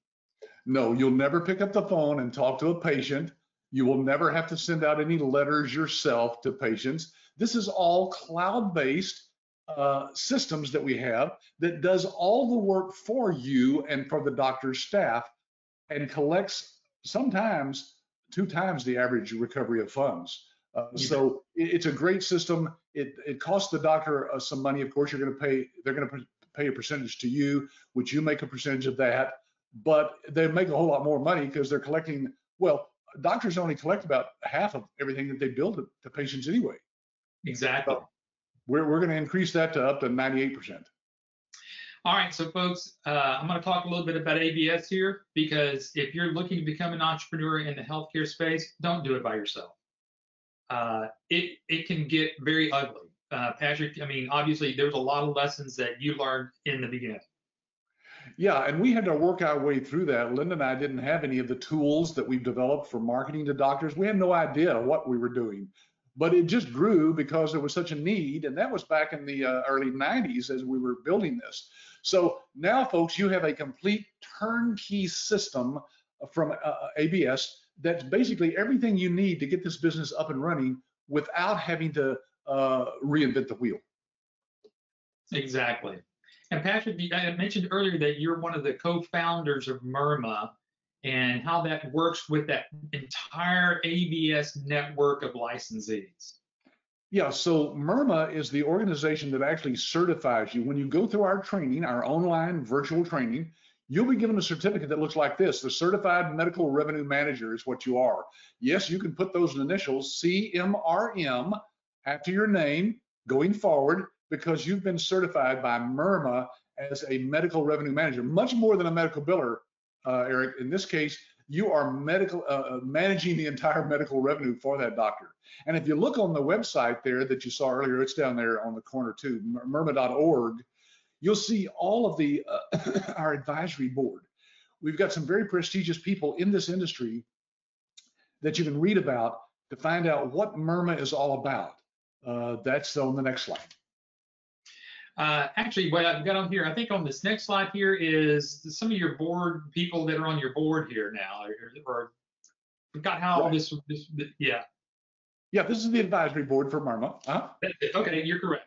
B: No, you'll never pick up the phone and talk to a patient. You will never have to send out any letters yourself to patients. This is all cloud-based systems that we have that does all the work for you and for the doctor's staff and collects sometimes 2 times the average recovery of funds. So it's a great system. It costs the doctor some money. Of course, they're going to pay a percentage to you, which you make a percentage of that, but they make a whole lot more money because they're collecting, well, doctors only collect about half of everything that they bill to patients anyway.
A: Exactly.
B: So we're going to increase that to up to 98%.
A: All right, so folks, I'm going to talk a little bit about ABS here, because if you're looking to become an entrepreneur in the healthcare space, don't do it by yourself. It can get very ugly. Patrick, I mean, obviously there's a lot of lessons that you learned in the beginning.
B: Yeah, and we had to work our way through that. Linda and I didn't have any of the tools that we've developed for marketing to doctors. We had no idea what we were doing, but it just grew because there was such a need, and that was back in the early 90s as we were building this. So now, folks, you have a complete turnkey system from ABS that's basically everything you need to get this business up and running without having to reinvent the wheel.
A: Exactly. And Patrick, I mentioned earlier that you're one of the co-founders of MIRMA and how that works with that entire ABS network of licensees.
B: Yeah, so MIRMA is the organization that actually certifies you. When you go through our training, our online virtual training, you'll be given a certificate that looks like this. The Certified Medical Revenue Manager is what you are. Yes, you can put those initials, CMRM, after your name going forward, because you've been certified by MIRMA as a medical revenue manager, much more than a medical biller, Eric. In this case, you are managing the entire medical revenue for that doctor. And if you look on the website there that you saw earlier, it's down there on the corner too, mirma.org, you'll see all of the our advisory board. We've got some very prestigious people in this industry that you can read about to find out what MIRMA is all about. That's on the next slide.
A: Actually, what I've got on here, I think on this next slide here is some of your board people that are on your board here now, or forgot how this, yeah.
B: Yeah, this is the advisory board for MIRMA.
A: That's it. Okay, you're correct.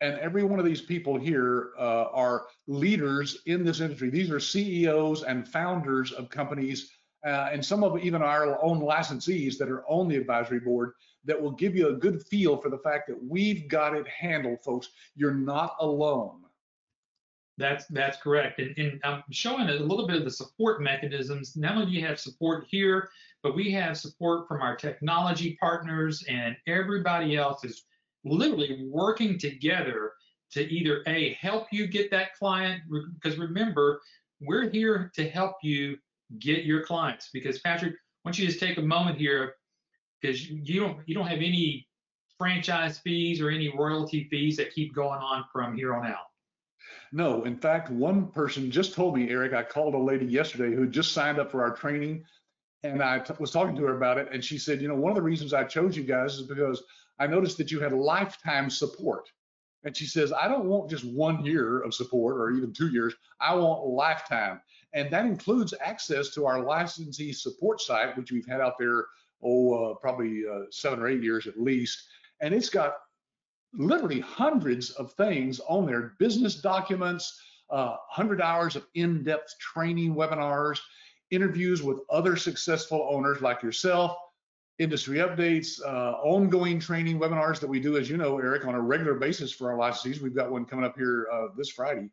B: And every one of these people here are leaders in this industry. These are CEOs and founders of companies, and some of even our own licensees that are on the advisory board that will give you a good feel for the fact that we've got it handled, folks. You're not alone.
A: That's correct. And I'm showing a little bit of the support mechanisms. Not only do you have support here, but we have support from our technology partners, and everybody else is literally working together to either A, help you get that client, because remember, we're here to help get your clients. Because Patrick, why don't you just take a moment here, because you don't have any franchise fees or any royalty fees that keep going on from here on out.
B: No, in fact, one person just told me, Eric, I called a lady yesterday who just signed up for our training, and was talking to her about it, and she said, one of the reasons I chose you guys is because I noticed that you had lifetime support. And she says, I don't want just 1 year of support or even 2 years. I want lifetime. And that includes access to our licensee support site, which we've had out there, probably 7 or 8 years at least. And it's got literally hundreds of things on there, business documents, 100 hours of in-depth training webinars, interviews with other successful owners like yourself, industry updates, ongoing training webinars that we do, as you know, Eric, on a regular basis for our licensees. We've got one coming up here this Friday.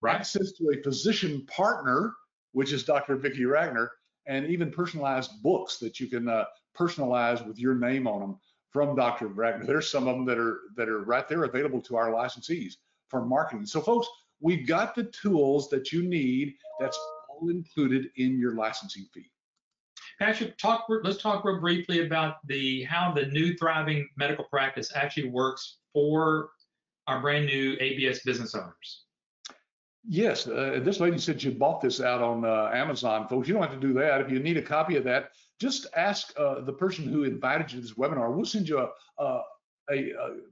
A: Right.
B: Access to a physician partner, which is Dr. Vicki Ragnar, and even personalized books that you can personalize with your name on them from Dr. Ragnar. There's some of them that are right there available to our licensees for marketing. So folks, we've got the tools that you need. That's all included in your licensing fee.
A: Patrick, let's talk real briefly about how the new thriving medical practice actually works for our brand new ABS business owners.
B: Yes, this lady said you bought this out on Amazon, folks. You don't have to do that. If you need a copy of that, just ask the person who invited you to this webinar. We'll send you a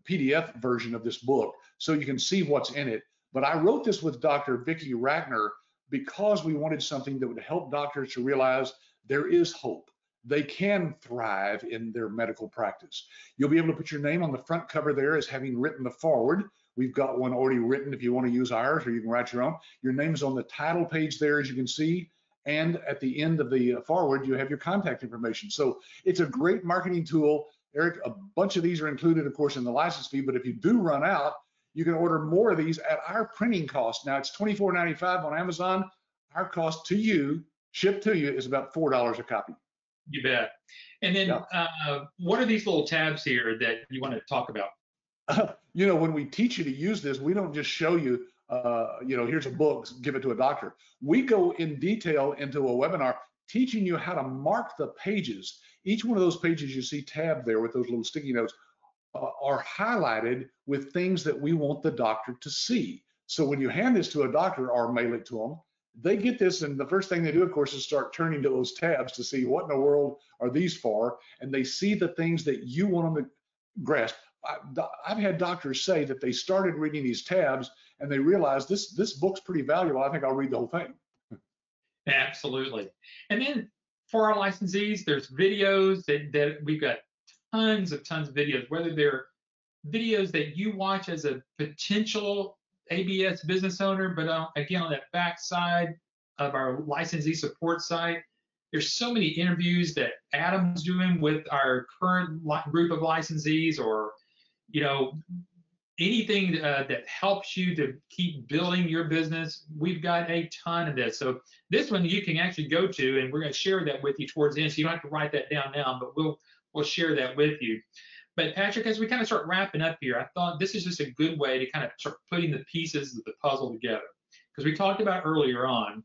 B: PDF version of this book so you can see what's in it. But I wrote this with Dr. Vicki Ragnar because we wanted something that would help doctors to realize there is hope. They can thrive in their medical practice. You'll be able to put your name on the front cover there as having written the foreword. We've got one already written if you want to use ours, or you can write your own. Your name is on the title page there, as you can see. And at the end of the foreword, you have your contact information. So it's a great marketing tool. Eric, a bunch of these are included, of course, in the license fee. But if you do run out, you can order more of these at our printing cost. Now, it's $24.95 on Amazon. Our cost to you, shipped to you, is about $4 a copy.
A: You bet. And then what are these little tabs here that you want to talk about?
B: When we teach you to use this, we don't just show you, here's a book, give it to a doctor. We go in detail into a webinar teaching you how to mark the pages. Each one of those pages you see tabbed there with those little sticky notes are highlighted with things that we want the doctor to see. So when you hand this to a doctor or mail it to them, they get this, and the first thing they do, of course, is start turning to those tabs to see what in the world are these for, and they see the things that you want them to grasp. I've had doctors say that they started reading these tabs and they realized this book's pretty valuable. I think I'll read the whole thing.
A: Absolutely. And then for our licensees, there's videos that we've got tons of videos, whether they're videos that you watch as a potential ABS business owner, but again, on that back side of our licensee support site, there's so many interviews that Adam's doing with our current group of licensees, or anything that helps you to keep building your business. We've got a ton of this. So this one you can actually go to, and we're going to share that with you towards the end. So you don't have to write that down now, but we'll share that with you. But Patrick, as we kind of start wrapping up here, I thought this is just a good way to kind of start putting the pieces of the puzzle together. Because we talked about earlier on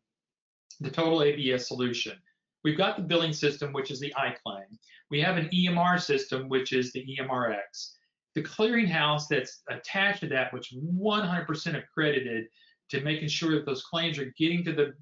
A: the total ABS solution. We've got the billing system, which is the iClaim. We have an EMR system, which is the EMRX. The clearinghouse that's attached to that, which 100% accredited to making sure that those claims are getting to the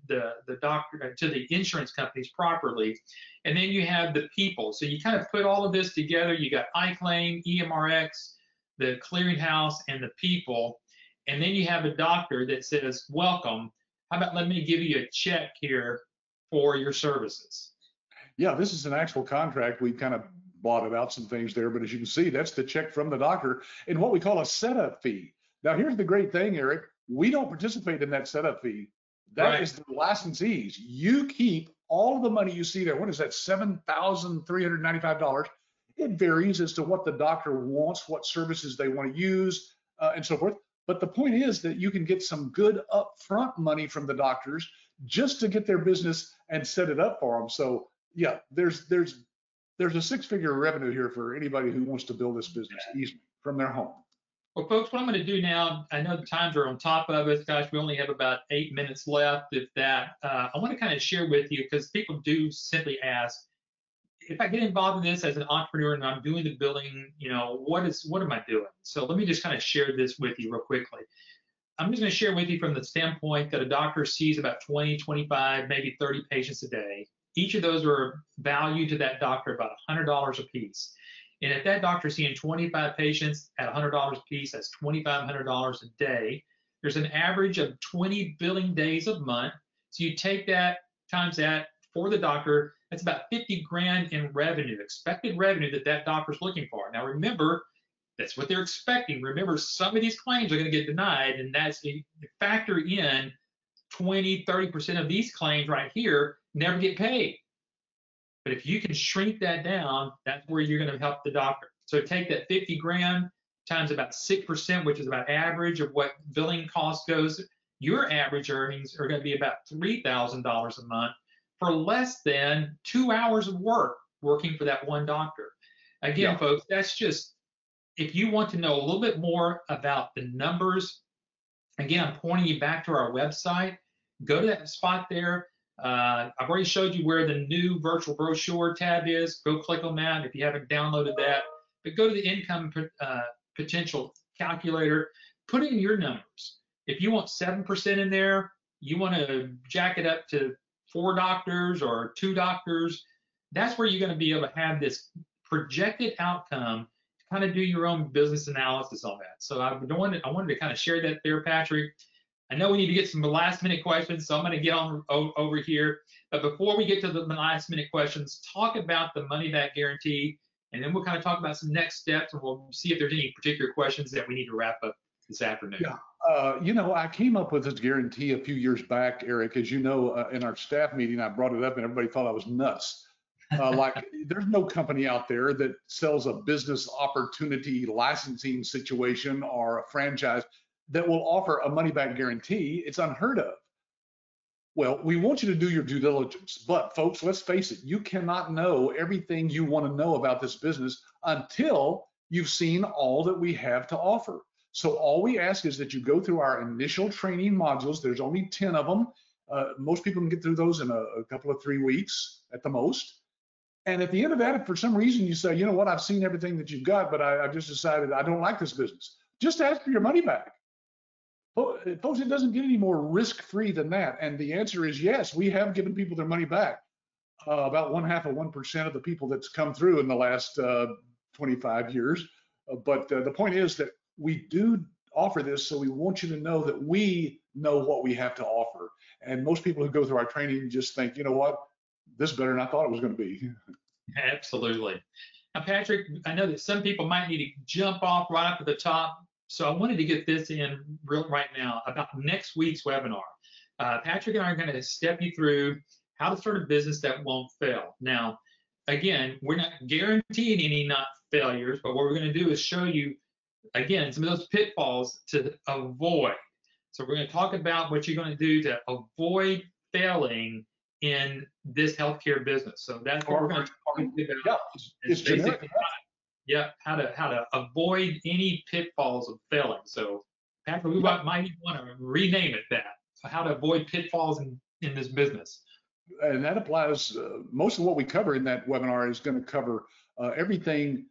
A: doctor, to the insurance companies properly. And then you have the people. So you kind of put all of this together. You got iClaim, EMRX, the clearinghouse, and the people. And then you have a doctor that says, welcome. How about let me give you a check here for your services?
B: Yeah, this is an actual contract. We kind of blotted out some things there, but as you can see, that's the check from the doctor and what we call a setup fee. Now, here's the great thing, Eric. We don't participate in that setup fee. That is the licensees. You keep all of the money you see there. What is that, $7,395? It varies as to what the doctor wants, what services they want to use, and so forth. But the point is that you can get some good upfront money from the doctors just to get their business and set it up for them. So yeah, there's a six-figure revenue here for anybody who wants to build this business easily from their home.
A: Well, folks, what I'm going to do now, I know the times are on top of us. Gosh, we only have about 8 minutes left, if that. I want to kind of share with you, because people do simply ask, if I get involved in this as an entrepreneur and I'm doing the billing, what am I doing? So let me just kind of share this with you real quickly. I'm just going to share with you from the standpoint that a doctor sees about 20, 25, maybe 30 patients a day. Each of those are valued to that doctor about $100 a piece. And if that doctor's seeing 25 patients at $100 a piece, that's $2,500 a day. There's an average of 20 billing days a month. So you take that times that for the doctor, that's about 50 grand in revenue, expected revenue that doctor's looking for. Now remember, that's what they're expecting. Remember, some of these claims are going to get denied, and that's a factor in 20, 30% of these claims right here never get paid. But if you can shrink that down, that's where you're going to help the doctor. So take that 50 grand times about 6%, which is about average of what billing cost goes. Your average earnings are going to be about $3,000 a month for less than 2 hours of work working for that one doctor. Again, folks, that's just, if you want to know a little bit more about the numbers, again, I'm pointing you back to our website. Go to that spot there. I've already showed you where the new virtual brochure tab is. Go click on that if you haven't downloaded that. But go to the income potential calculator. Put in your numbers. If you want 7% in there, you want to jack it up to 4 doctors or 2 doctors, that's where you're going to be able to have this projected outcome to kind of do your own business analysis on that. So I wanted to kind of share that there, Patrick. I know we need to get some last minute questions, so I'm going to get on over here. But before we get to the last minute questions, talk about the money back guarantee, and then we'll kind of talk about some next steps, and we'll see if there's any particular questions that we need to wrap up this afternoon.
B: Yeah. I came up with this guarantee a few years back, Eric. As you know, in our staff meeting, I brought it up and everybody thought I was nuts. Like, there's no company out there that sells a business opportunity licensing situation or a franchise that will offer a money back guarantee. It's unheard of. Well, we want you to do your due diligence, but folks, let's face it, you cannot know everything you want to know about this business until you've seen all that we have to offer. So all we ask is that you go through our initial training modules. There's only 10 of them. Most people can get through those in a couple of 3 weeks at the most. And at the end of that, if for some reason you say, you know what, I've seen everything that you've got, but I've just decided I don't like this business, just ask for your money back. Folks, it doesn't get any more risk-free than that. And the answer is yes, we have given people their money back. About 0.5% of the people that's come through in the last 25 years. But the point is that we do offer this, so we want you to know that we know what we have to offer. And most people who go through our training just think, you know what, this is better than I thought it was going to be.
A: Absolutely. Now, Patrick, I know that some people might need to jump off right up at the top. So I wanted to get this in right now about next week's webinar. Patrick and I are going to step you through how to start a business that won't fail. Now, again, we're not guaranteeing any not failures, but what we're going to do is show you, again, some of those pitfalls to avoid. So we're going to talk about what you're going to do to avoid failing in this healthcare business. So that's what we're going to talk about.
B: It's basically
A: how to avoid any pitfalls of failing. So Patrick, we might want to rename it that. So how to avoid pitfalls in this business.
B: And that applies, most of what we cover in that webinar is going to cover everything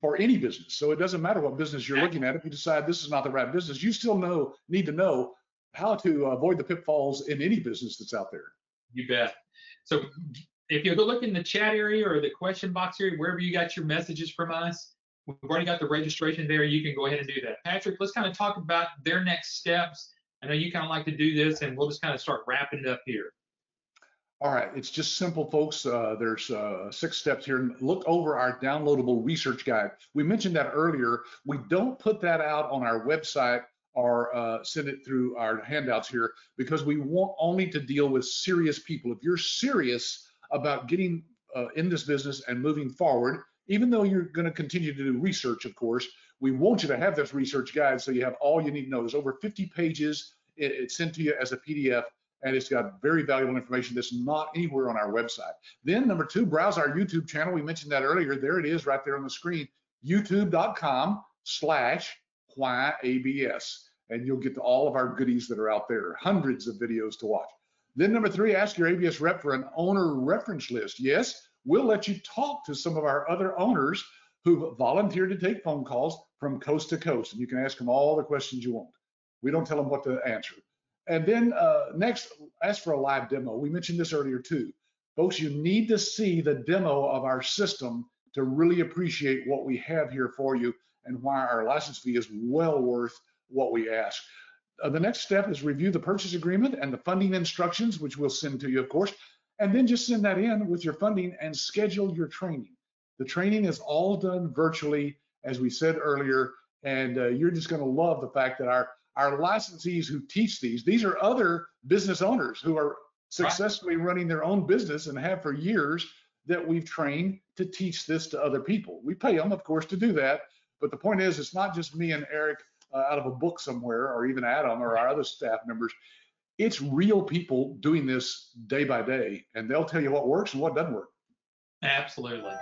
B: for any business. So it doesn't matter what business you're looking at. If you decide this is not the right business, you still need to know how to avoid the pitfalls in any business that's out there.
A: You bet. So if you go look in the chat area or the question box area, wherever you got your messages from us, we've already got the registration there. You can go ahead and do that. Patrick, let's kind of talk about their next steps. I know you kind of like to do this, and we'll just kind of start wrapping it up here.
B: All right, it's just simple, folks. There's 6 steps here. Look over our downloadable research guide. We mentioned that earlier. We don't put that out on our website or send it through our handouts here because we want only to deal with serious people. If you're serious about getting in this business and moving forward, even though you're going to continue to do research, of course, We want you to have this research guide so you have all you need to know. There's over 50 pages. It's sent to you as a PDF, and it's got very valuable information that's not anywhere on our website. Then number 2, browse our YouTube channel. We mentioned that earlier. There it is right there on the screen, youtube.com/whyabs. And you'll get to all of our goodies that are out there, hundreds of videos to watch. Then number 3, ask your ABS rep for an owner reference list. Yes, we'll let you talk to some of our other owners who've volunteered to take phone calls from coast to coast, and you can ask them all the questions you want. We don't tell them what to answer. And then next, ask for a live demo. We mentioned this earlier too. Folks, you need to see the demo of our system to really appreciate what we have here for you and why our license fee is well worth what we ask. The next step is review the purchase agreement and the funding instructions, which we'll send to you, of course, and then just send that in with your funding and schedule your training. The training is all done virtually, as we said earlier, and you're just going to love the fact that our licensees who teach these are other business owners who are successfully running their own business and have for years that we've trained to teach this to other people. We pay them, of course, to do that, but the point is, it's not just me and Eric out of a book somewhere, or even Adam or our other staff members. It's real people doing this day by day, and they'll tell you what works and what doesn't work.
A: Absolutely.